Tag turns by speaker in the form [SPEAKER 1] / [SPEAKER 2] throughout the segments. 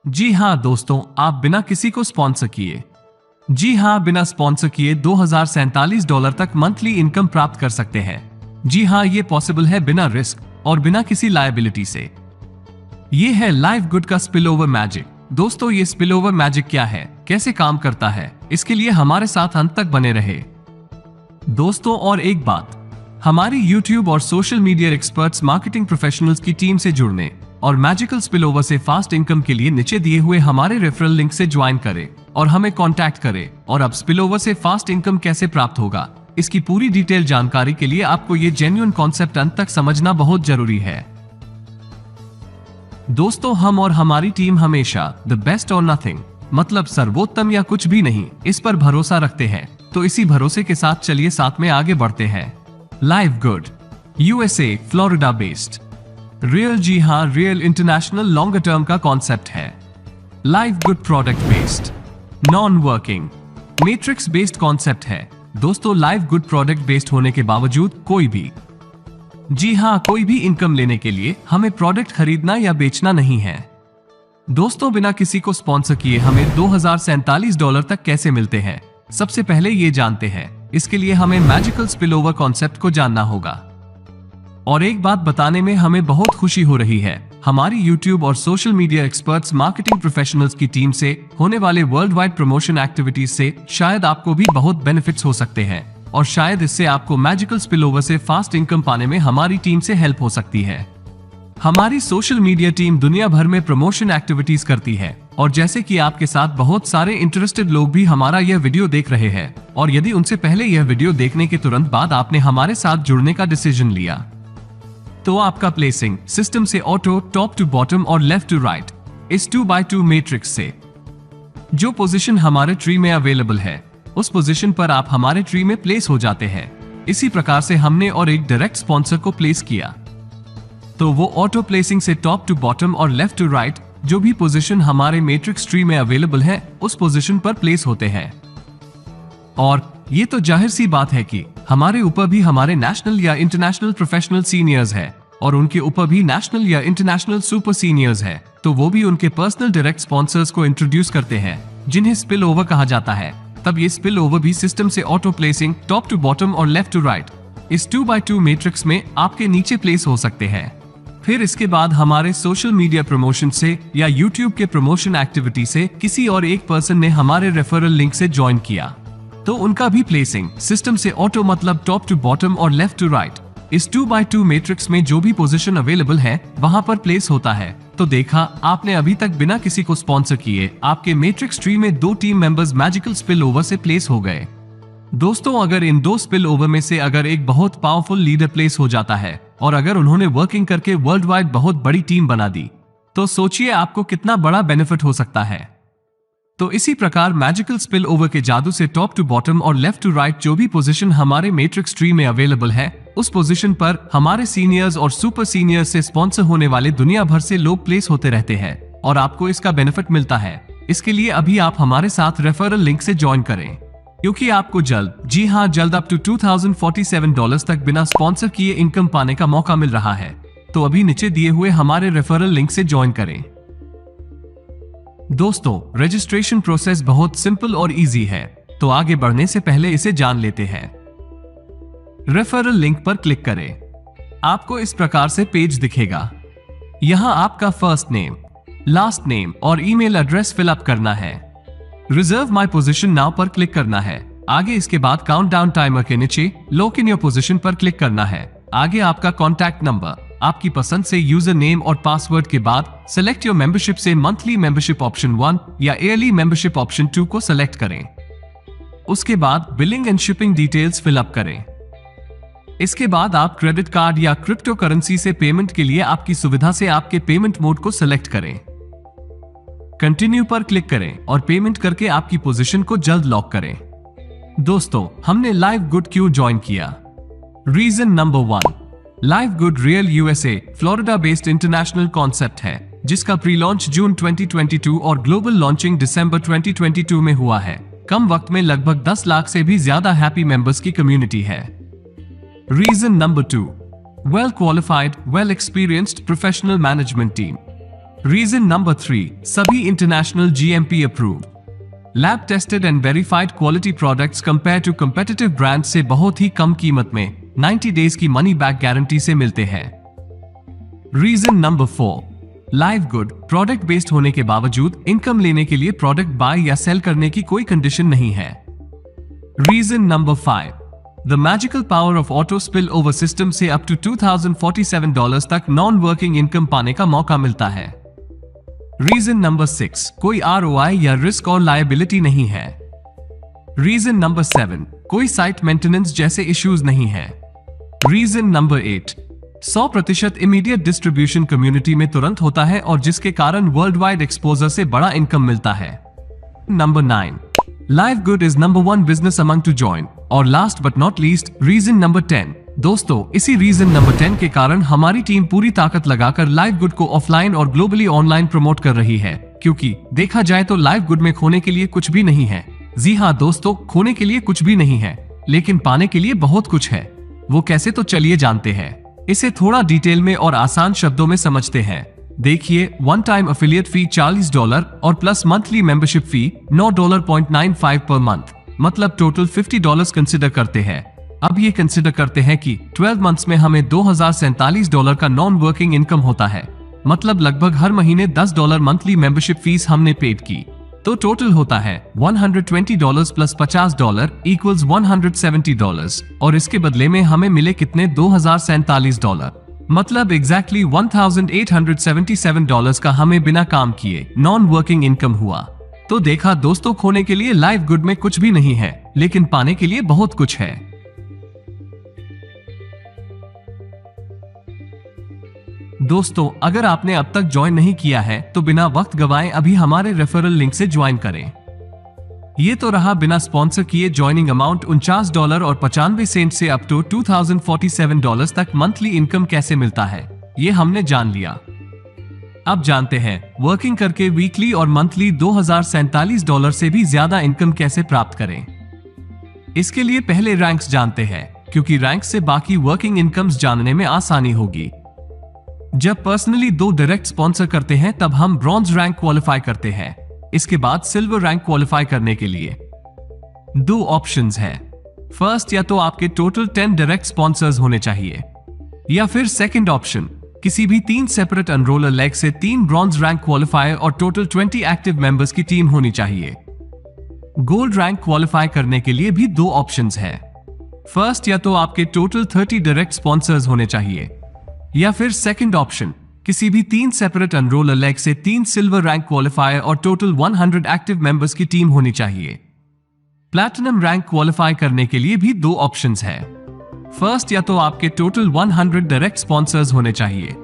[SPEAKER 1] जी हाँ दोस्तों, आप बिना किसी को स्पॉन्सर किए, जी हाँ बिना स्पॉन्सर किए $2047 तक मंथली इनकम प्राप्त कर सकते हैं। जी हाँ, ये पॉसिबल है बिना रिस्क और बिना किसी लायबिलिटी से। ये है लाइफ गुड का स्पिल ओवर मैजिक। दोस्तों, ये स्पिल ओवर मैजिक क्या है, कैसे काम करता है, इसके लिए हमारे साथ अंत तक बने रहे। दोस्तों, और एक बात, हमारी YouTube और social media experts marketing professionals की टीम से जुड़ने और मैजिकल स्पिलओवर से फास्ट इनकम के लिए नीचे दिए हुए हमारे रेफरल लिंक से ज्वाइन करें और हमें कांटेक्ट करें। और अब स्पिलओवर से फास्ट इनकम कैसे प्राप्त होगा, इसकी पूरी डिटेल जानकारी के लिए आपको ये जेन्युइन कॉन्सेप्ट अंत तक समझना बहुत जरूरी है। दोस्तों, हम और हमारी टीम हमेशा द बेस्ट और नथिंग, मतलब सर्वोत्तम या कुछ भी नहीं, इस पर भरोसा रखते हैं। तो इसी भरोसे के साथ चलिए साथ में आगे बढ़ते हैं। Life good USA Florida based real, जी हाँ रियल इंटरनेशनल लॉन्गर टर्म का कॉन्सेप्ट है। Life good product based non working matrix based concept है। दोस्तों, लाइफ गुड प्रोडक्ट बेस्ड होने के बावजूद कोई भी, जी हाँ कोई भी इनकम लेने के लिए हमें प्रोडक्ट खरीदना या बेचना नहीं है। दोस्तों, बिना किसी को स्पॉन्सर किए हमें $2047 तक कैसे मिलते हैं, सबसे पहले ये जानते हैं। इसके लिए हमें मैजिकल स्पिलओवर कॉन्सेप्ट को जानना होगा। और एक बात बताने में हमें बहुत खुशी हो रही है, हमारी YouTube और social media experts marketing professionals की टीम से होने वाले वर्ल्ड वाइड प्रमोशन एक्टिविटीज से शायद आपको भी बहुत बेनिफिट्स हो सकते हैं, और शायद इससे आपको मैजिकल स्पिलओवर से फास्ट इनकम पाने में हमारी टीम से हेल्प हो सकती है। हमारी सोशल मीडिया टीम दुनिया भर में प्रमोशन एक्टिविटीज करती है, और जैसे कि आपके साथ बहुत सारे इंटरेस्टेड लोग भी हमारा यह वीडियो देख रहे हैं, और यदि उनसे पहले यह वीडियो देखने के तुरंत बाद आपने हमारे साथ जुड़ने का डिसीजन लिया, तो आपका प्लेसिंग सिस्टम से ऑटो, टॉप टू बॉटम और लेफ्ट टू राइट इस 2x2 मैट्रिक्स से जो पोजीशन हमारे ट्री में अवेलेबल है, उस पोजीशन पर आप हमारे ट्री में प्लेस हो जाते हैं। इसी प्रकार से हमने और एक डायरेक्ट स्पॉन्सर को प्लेस किया, तो वो ऑटो प्लेसिंग से टॉप टू बॉटम और लेफ्ट टू राइट जो भी पोजीशन हमारे मैट्रिक्स ट्री में अवेलेबल है, उस पोजीशन पर प्लेस होते हैं। और ये तो जाहिर सी बात है कि हमारे ऊपर भी हमारे नेशनल या इंटरनेशनल प्रोफेशनल सीनियर्स है, और उनके ऊपर भी नेशनल या इंटरनेशनल सुपर सीनियर्स है, तो वो भी उनके पर्सनल डायरेक्ट स्पॉन्सर्स को इंट्रोड्यूस करते हैं, जिन्हें स्पिल ओवर कहा जाता है। तब ये स्पिल ओवर भी सिस्टम से auto placing top to bottom और लेफ्ट टू राइट इस 2x2 मैट्रिक्स में आपके नीचे प्लेस हो सकते हैं। फिर इसके बाद हमारे सोशल मीडिया प्रमोशन से या YouTube के प्रमोशन एक्टिविटी से किसी और एक पर्सन ने हमारे रेफरल लिंक से ज्वाइन किया, तो उनका भी प्लेसिंग सिस्टम से ऑटो, मतलब टॉप टू बॉटम और लेफ्ट टू राइट इस 2x2 मैट्रिक्स में जो भी पोजीशन अवेलेबल है वहां पर प्लेस होता है। तो देखा आपने, अभी तक बिना किसी को स्पॉन्सर किए आपके मैट्रिक्स ट्री में 2 team members magical spill over से प्लेस हो गए। दोस्तों, अगर इन 2 स्पिल ओवर में से अगर एक बहुत पावरफुल लीडर प्लेस हो जाता है, और अगर उन्होंने वर्किंग करके वर्ल्ड वाइड बहुत बड़ी टीम बना दी, तो सोचिए आपको कितना बड़ा बेनिफिट हो सकता है। तो इसी प्रकार मैजिकल स्पिल ओवर के जादू से टॉप टू बॉटम और लेफ्ट टू राइट जो भी पोजीशन हमारे मैट्रिक्स ट्री में अवेलेबल है, उस पोजीशन पर हमारे सीनियर्स और सुपर सीनियर्स से स्पॉन्सर होने वाले दुनिया भर से लोग प्लेस होते रहते हैं, और आपको इसका बेनिफिट मिलता है। इसके लिए अभी आप हमारे साथ रेफरल लिंक से ज्वाइन करें, क्योंकि आपको जल्द, जी हाँ जल्द, अप टू $2047 तक बिना स्पॉन्सर किए इनकम पाने का मौका मिल रहा है। तो अभी नीचे दिए हुए हमारे रेफरल लिंक से ज्वाइन करें। दोस्तों, रजिस्ट्रेशन प्रोसेस बहुत सिंपल और इजी है, तो आगे बढ़ने से पहले इसे जान लेते हैं। रेफरल लिंक पर क्लिक करें, आपको इस प्रकार से पेज दिखेगा। यहां आपका फर्स्ट नेम, लास्ट नेम और ईमेल एड्रेस फिलअप करना है। रिजर्व माई पोजीशन नाउ पर क्लिक करना है। आगे इसके बाद काउंटडाउन टाइमर के नीचे लॉक इन योर पोजीशन पर क्लिक करना है। आगे आपका कॉन्टैक्ट नंबर, आपकी पसंद से यूजर नेम और पासवर्ड के बाद सेलेक्ट योर मेंबरशिप से मंथली मेंबरशिप ऑप्शन 1 या ईयरली मेंबरशिप ऑप्शन 2 को सेलेक्ट करें। उसके बाद billing and shipping details fill up करें। इसके बाद आप क्रेडिट कार्ड या क्रिप्टो करेंसी से पेमेंट के लिए आपकी सुविधा से आपके पेमेंट मोड को सेलेक्ट करें। कंटिन्यू पर क्लिक करें और पेमेंट करके आपकी पोजीशन को जल्द लॉक करें। दोस्तों, हमने लाइफ गुड क्यों ज्वाइन किया? Reason number 1, live good real USA Florida based international concept है जिसका प्री लॉन्च जून 2022 और ग्लोबल लॉन्चिंग दिसंबर 2022 में हुआ है। कम वक्त में लगभग 10 लाख से भी ज्यादा हैप्पी मेंबर्स की कम्युनिटी है। Reason number 2, well qualified well experienced professional management team. Reason number 3, सभी international GMP approved lab tested and verified quality products compare to competitive brand से बहुत ही कम कीमत में 90 डेज की मनी बैक गारंटी से मिलते हैं। Reason number 4, live good product based होने के बावजूद इनकम लेने के लिए प्रोडक्ट बाय या सेल करने की कोई कंडीशन नहीं है। Reason number 5, the magical power of auto spill over system से अप टू $2047 तक नॉन वर्किंग इनकम पाने का मौका मिलता है। रीजन नंबर 6, कोई ROI या रिस्क और लायबिलिटी नहीं है। रीजन नंबर 7, कोई साइट मेंटेनेंस जैसे इश्यूज नहीं है। Reason number 8, 100% immediate distribution community में तुरंत होता है और जिसके कारण वर्ल्ड वाइड एक्सपोजर से बड़ा इनकम मिलता है। Number 9, live good is number 1 business among to join. और last but not least, reason number 10। दोस्तों, इसी रीजन नंबर 10 के कारण हमारी टीम पूरी ताकत लगाकर लाइव गुड को ऑफलाइन और ग्लोबली ऑनलाइन प्रमोट कर रही है, क्योंकि देखा जाए तो लाइव गुड में खोने के लिए कुछ भी नहीं है। जी हाँ दोस्तों, खोने के लिए कुछ भी नहीं है, लेकिन पाने के लिए बहुत कुछ है। वो कैसे, तो चलिए जानते हैं। इसे थोड़ा डिटेल में और आसान शब्दों में समझते हैं। देखिए, वन टाइम अफिलिएट फी $40 और plus monthly membership fee $9.95 per month, मतलब टोटल $50 कंसिडर करते हैं। अब ये कंसिडर करते हैं कि 12 मंथ्स में हमें $2047 का नॉन वर्किंग इनकम होता है, मतलब लगभग हर महीने $10 मंथली मेंबरशिप फीस हमने पेड की, तो टोटल होता है $120 प्लस $50 इक्वल्स $170। और इसके बदले में हमें मिले कितने? $2047, मतलब एग्जैक्टली $1877 का हमें बिना काम किए नॉन वर्किंग इनकम हुआ। तो देखा दोस्तों, खोने के लिए लाइव गुड में कुछ भी नहीं है, लेकिन पाने के लिए बहुत कुछ है। दोस्तों, अगर आपने अब तक ज्वाइन नहीं किया है तो बिना वक्त गवाए अभी हमारे रेफरल लिंक से ज्वाइन करें। ये तो रहा बिना स्पॉन्सर किए ज्वाइनिंग अमाउंट $49 और 95 सेंट से अप टू $2047 तक मंथली इनकम कैसे मिलता है, ये हमने जान लिया। अब जानते हैं वर्किंग करके वीकली और मंथली $2047 से भी ज्यादा इनकम कैसे प्राप्त करें। इसके लिए पहले रैंक्स जानते हैं, क्योंकि रैंक से बाकी वर्किंग इनकम्स जानने में आसानी होगी। जब पर्सनली 2 डायरेक्ट स्पॉन्सर करते हैं तब हम ब्रॉन्ज रैंक क्वालिफाई करते हैं। इसके बाद सिल्वर रैंक क्वालिफाई करने के लिए 2 ऑप्शंस हैं। फर्स्ट, या तो आपके टोटल 10 डायरेक्ट स्पॉन्सर्स होने चाहिए, या फिर सेकंड ऑप्शन, किसी भी 3 सेपरेट अनरोलर लेग से 3 ब्रॉन्ज रैंक क्वालिफायर और टोटल 20 एक्टिव मेंबर्स की टीम होनी चाहिए। गोल्ड रैंक क्वालिफाई करने के लिए भी 2 ऑप्शंस हैं। फर्स्ट, या तो आपके टोटल 30 डायरेक्ट स्पॉन्सर्स होने चाहिए, या फिर सेकंड ऑप्शन, किसी भी 3 सेपरेट अनरोलर लेग से 3 सिल्वर रैंक क्वालिफायर और टोटल 100 एक्टिव मेंबर्स की टीम होनी चाहिए। प्लैटिनम रैंक क्वालिफाई करने के लिए भी 2 ऑप्शंस हैं। फर्स्ट, या तो आपके टोटल 100 डायरेक्ट स्पॉन्सर्स होने चाहिए,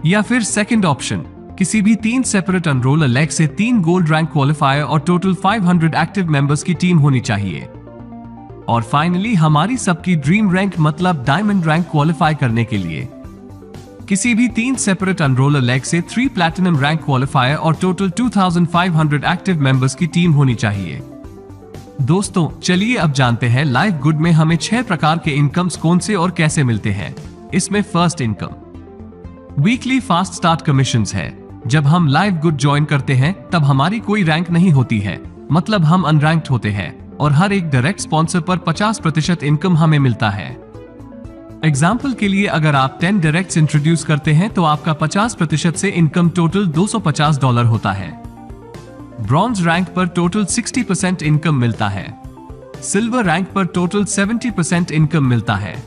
[SPEAKER 1] या फिर सेकंड ऑप्शन, किसी भी 3 सेपरेट अनरोलर लेग से 3 गोल्ड रैंक क्वालिफायर और टोटल 500 एक्टिव मेंबर्स की टीम होनी चाहिए। और फाइनली हमारी सबकी ड्रीम रैंक मतलब डायमंड रैंक क्वालिफाई करने के लिए किसी भी 3 सेपरेट अनरोलर लेग से 3 प्लैटिनम रैंक क्वालिफायर और टोटल 2500 एक्टिव मेंबर्स की टीम होनी चाहिए। दोस्तों, चलिए अब जानते हैं लाइव गुड में हमें 6 प्रकार के इनकम्स कौन से और कैसे मिलते हैं। इसमें first income weekly fast start commissions है। जब हम लाइव गुड ज्वाइन करते हैं तब हमारी कोई रैंक नहीं होती है, मतलब हम अनरैंक्ड होते हैं और हर एक डायरेक्ट स्पॉन्सर पर 50% इनकम हमें मिलता है। एग्जाम्पल के लिए, अगर आप 10 डायरेक्ट्स इंट्रोड्यूस करते हैं तो आपका 50% से इनकम टोटल $250 होता है। ब्रॉन्ज रैंक पर टोटल 60% इनकम मिलता है। सिल्वर रैंक पर टोटल 70% इनकम मिलता है।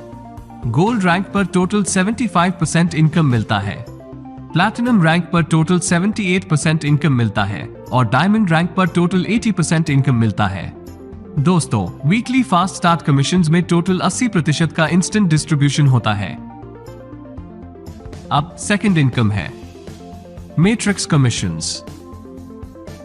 [SPEAKER 1] गोल्ड रैंक पर टोटल 75% इनकम मिलता है। प्लैटिनम रैंक पर टोटल 78% इनकम मिलता है और डायमंड रैंक पर टोटल 80% इनकम मिलता है। दोस्तों, वीकली फास्ट स्टार्ट कमीशंस में टोटल 80% का इंस्टेंट डिस्ट्रीब्यूशन होता है। अब सेकंड इनकम है मैट्रिक्स कमीशंस।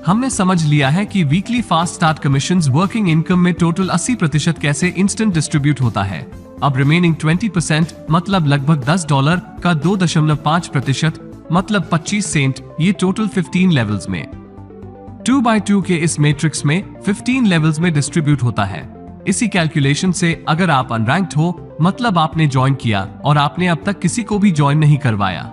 [SPEAKER 1] हमने समझ लिया है कि weekly fast start commissions working income में टोटल 80% कैसे इंस्टेंट डिस्ट्रीब्यूट होता है। अब रिमेनिंग 20% मतलब लगभग $10 का 2.5% मतलब 25 सेंट, ये टोटल 15 लेवल्स में 2x2 के इस मैट्रिक्स में 15 लेवल्स में डिस्ट्रीब्यूट होता है। इसी कैलकुलेशन से अगर आप अनरैंक्ड हो, मतलब आपने ज्वाइन किया और आपने अब तक किसी को भी ज्वाइन नहीं करवाया,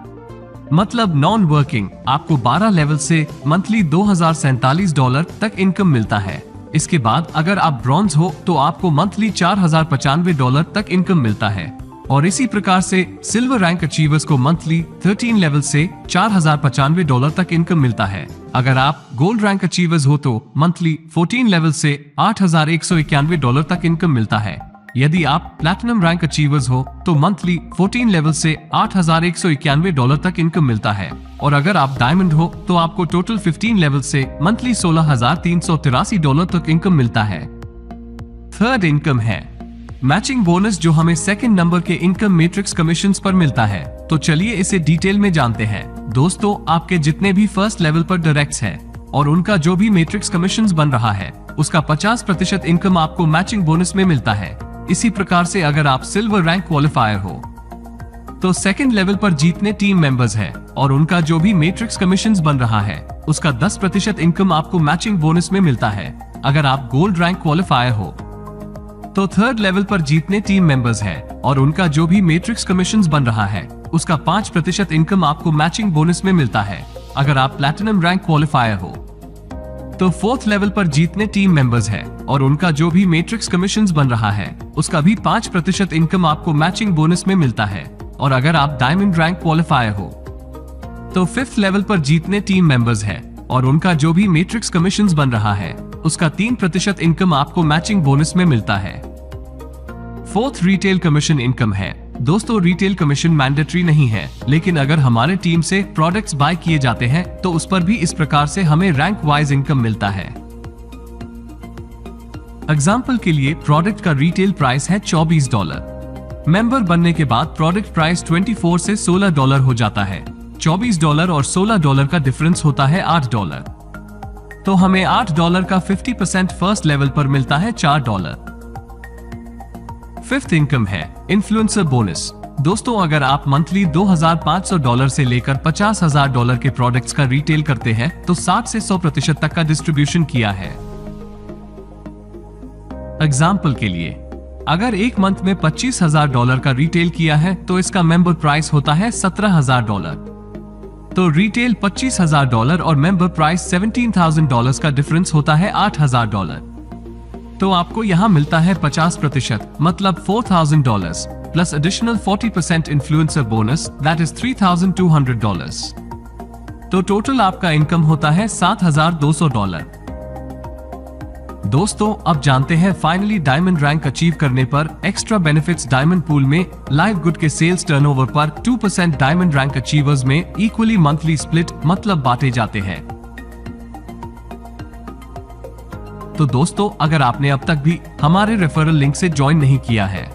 [SPEAKER 1] मतलब नॉन वर्किंग, आपको 12 लेवल से मंथली $2047 तक इनकम मिलता है। इसके बाद अगर आप ब्रॉन्ज हो तो आपको मंथली $4095 तक इनकम मिलता है। और इसी प्रकार से सिल्वर रैंक अचीवर्स को मंथली 13 लेवल से $4095 तक इनकम मिलता है। अगर आप गोल्ड रैंक अचीवर्स हो तो मंथली 14 लेवल से $8191 तक इनकम मिलता है। यदि आप प्लैटिनम रैंक अचीवर्स हो तो मंथली 14 लेवल से $8191 तक इनकम मिलता है। और अगर आप डायमंड हो तो आपको टोटल 15 लेवल से मंथली $16,383 तक इनकम मिलता है। थर्ड इनकम है मैचिंग बोनस, जो हमें सेकंड नंबर के इनकम मैट्रिक्स कमीशंस पर मिलता है। तो चलिए इसे डिटेल में जानते हैं। दोस्तों, आपके जितने भी फर्स्ट लेवल पर डायरेक्ट्स हैं और उनका जो भी मैट्रिक्स कमीशंस बन रहा है, उसका 50% इनकम आपको मैचिंग बोनस में मिलता है। इसी प्रकार से अगर आप सिल्वर रैंक क्वालिफायर हो तो सेकंड लेवल पर जितने टीम मेंबर्स हैं और उनका जो भी मैट्रिक्स कमीशंस बन रहा है, उसका 10% इनकम आपको मैचिंग बोनस में मिलता है। अगर आप गोल्ड रैंक क्वालिफायर हो तो थर्ड लेवल पर जितने टीम मेंबर्स हैं और उनका जो भी मैट्रिक्स कमीशंस बन रहा है, उसका 5% इनकम आपको मैचिंग बोनस में मिलता है। अगर आप प्लैटिनम रैंक क्वालिफायर हो तो फोर्थ लेवल पर जितने टीम मेंबर्स हैं और उनका जो भी मैट्रिक्स कमीशंस बन रहा है, उसका भी 5% इनकम आपको मैचिंग बोनस में मिलता है। और अगर आप डायमंड रैंक क्वालिफायर हो तो फिफ्थ लेवल पर जितने टीम मेंबर्स हैं और उनका जो भी मैट्रिक्स कमीशंस बन रहा है, उसका 3% इनकम आपको मैचिंग बोनस में मिलता है। फोर्थ रिटेल कमीशन इनकम है। दोस्तों, रिटेल कमीशन मैंडेटरी नहीं है, लेकिन अगर हमारे टीम से प्रोडक्ट्स बाय किए जाते हैं तो उस पर भी इस प्रकार से हमें रैंक वाइज इनकम मिलता है। एग्जाम्पल के लिए प्रोडक्ट का रिटेल प्राइस है $24। मेंबर बनने के बाद प्रोडक्ट प्राइस 24 से $16 हो जाता है। $24 और $16 का डिफरेंस होता है $8। तो हमें $8 का 50% फर्स्ट लेवल पर मिलता है $4। फिफ्थ इनकम है इन्फ्लुएंसर बोनस। दोस्तों, अगर आप मंथली $2500 से लेकर $50,000 के प्रोडक्ट्स का रिटेल करते हैं तो 60 से 100% तक का डिस्ट्रीब्यूशन किया है। एग्जाम्पल के लिए, अगर एक मंथ में $25,000 का रिटेल किया है तो इसका मेंबर प्राइस होता है $17,000। तो रिटेल $25,000 और मेंबर प्राइस $17,000 का डिफरेंस होता है $8,000। तो आपको यहाँ मिलता है 50%, मतलब $4,000 plus additional 40% influencer bonus, that is $3,200। तो टोटल आपका इनकम होता है $7,200। दोस्तों, अब जानते हैं फाइनली डायमंड रैंक अचीव करने पर एक्स्ट्रा बेनिफिट्स। डायमंड पूल में लाइव गुड के सेल्स टर्नओवर पर 2% डायमंड रैंक अचीवर्स में इक्वली मंथली स्प्लिट मतलब बांटे जाते हैं। तो दोस्तों, अगर आपने अब तक भी हमारे रेफरल लिंक से ज्वाइन नहीं किया है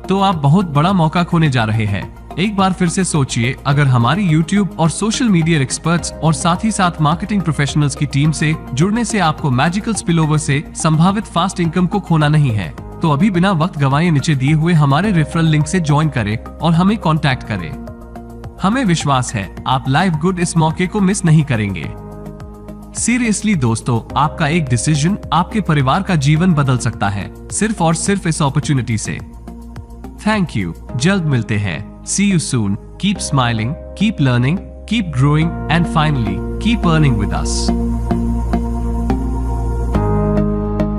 [SPEAKER 1] तो आप बहुत बड़ा मौका खोने जा रहे हैं। एक बार फिर से सोचिए, अगर हमारी YouTube और सोशल मीडिया एक्सपर्ट्स और साथ ही साथ मार्केटिंग प्रोफेशनल्स की टीम से जुड़ने से आपको मैजिकल स्पिलओवर से संभावित फास्ट इनकम को खोना नहीं है, तो अभी बिना वक्त गवाए नीचे दिए हुए हमारे रेफरल लिंक से ज्वाइन करें और हमें कॉन्टैक्ट करें। हमें विश्वास है आप लाइव गुड इस मौके को मिस नहीं करेंगे। सीरियसली दोस्तों, आपका एक डिसीजन आपके परिवार का जीवन बदल सकता है, सिर्फ और सिर्फ इस अपॉर्चुनिटी से। थैंक यू, जल्द मिलते हैं। See you soon. Keep smiling, keep learning, keep growing, and finally, keep earning with us.